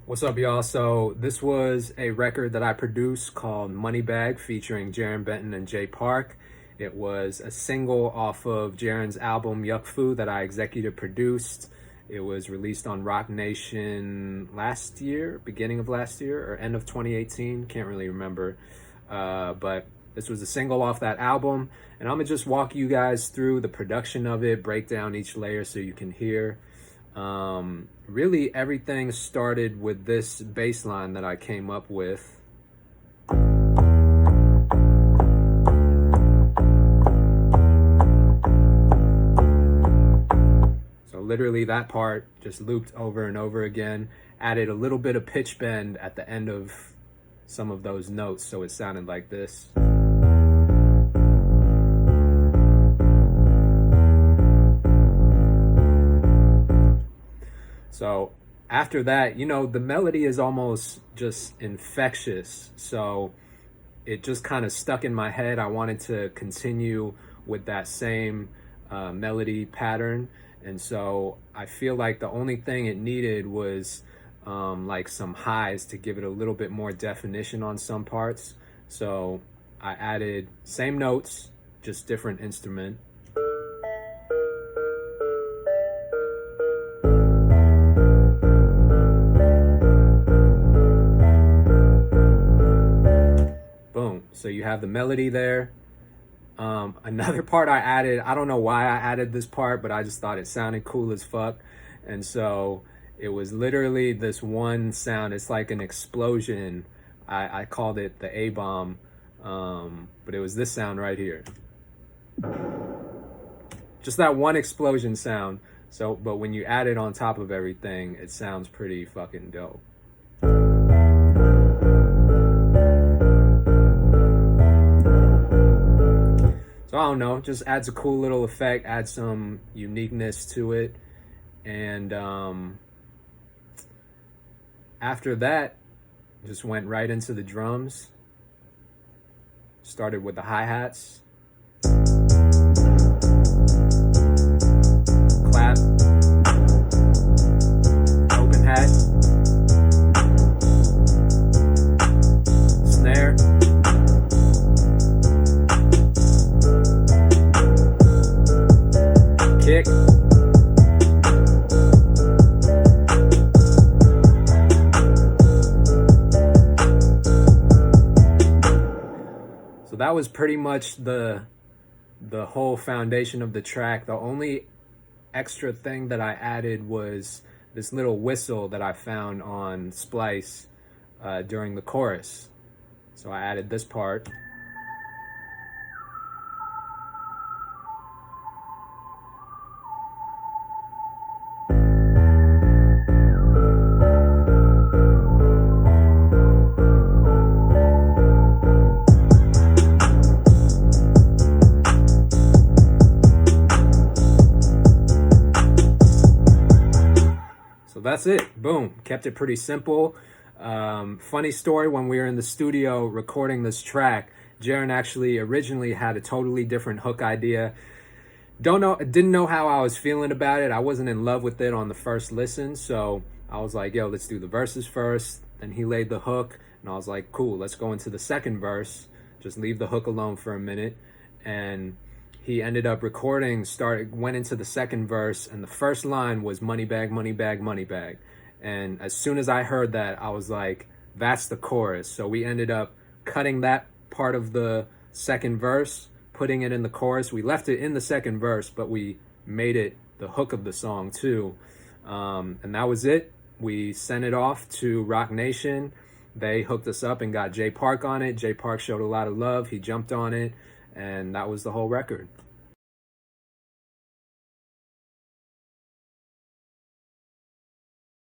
What's up, y'all? So this was a record that I produced called Money Bag featuring Jaron Benton and Jay Park. It was a single off of Jaron's album Yuck Fou that I executive produced. It was released on Rock Nation last year, beginning of last year, or end of 2018. Can't really remember. But this was a single off that album. And I'm going to just walk you guys through the production of it, break down each layer so you can hear. Really everything started with this bass line that I came up with. So literally that part just looped over and over again, added a little bit of pitch bend at the end of some of those notes so it sounded like this. So after that, the melody is almost just infectious. So it just kind of stuck in my head. I wanted to continue with that same melody pattern. And so I feel like the only thing it needed was like some highs to give it a little bit more definition on some parts. So I added same notes, just different instrument. So you have the melody there. Another part I added, I don't know why I added this part, but I just thought it sounded cool as fuck. And so it was literally this one sound. It's like an explosion. I called it the A-bomb, but it was this sound right here. Just that one explosion sound. So, but when you add it on top of everything, it sounds pretty fucking dope. So I don't know, just adds a cool little effect, adds some uniqueness to it. And after that, just went right into the drums. Started with the hi-hats. Clap. Open hat. Snare. Kick. So that was pretty much the whole foundation of the track. The only extra thing that I added was this little whistle that I found on Splice during the chorus. So I added this part. That's it. Boom. Kept it pretty simple. Funny story, when we were in the studio recording this track, Jaron actually originally had a totally different hook idea. Didn't know how I was feeling about it. I wasn't in love with it on the first listen, so I was like, yo, let's do the verses first. And he laid the hook, and I was like, cool, let's go into the second verse. Just leave the hook alone for a minute. And he ended up recording, went into the second verse, and the first line was money bag, money bag, money bag. And as soon as I heard that, I was like, that's the chorus. So we ended up cutting that part of the second verse, putting it in the chorus. We left it in the second verse, but we made it the hook of the song too. And that was it. We sent it off to Rock Nation. They hooked us up and got Jay Park on it. Jay Park showed a lot of love. He jumped on it. And that was the whole record.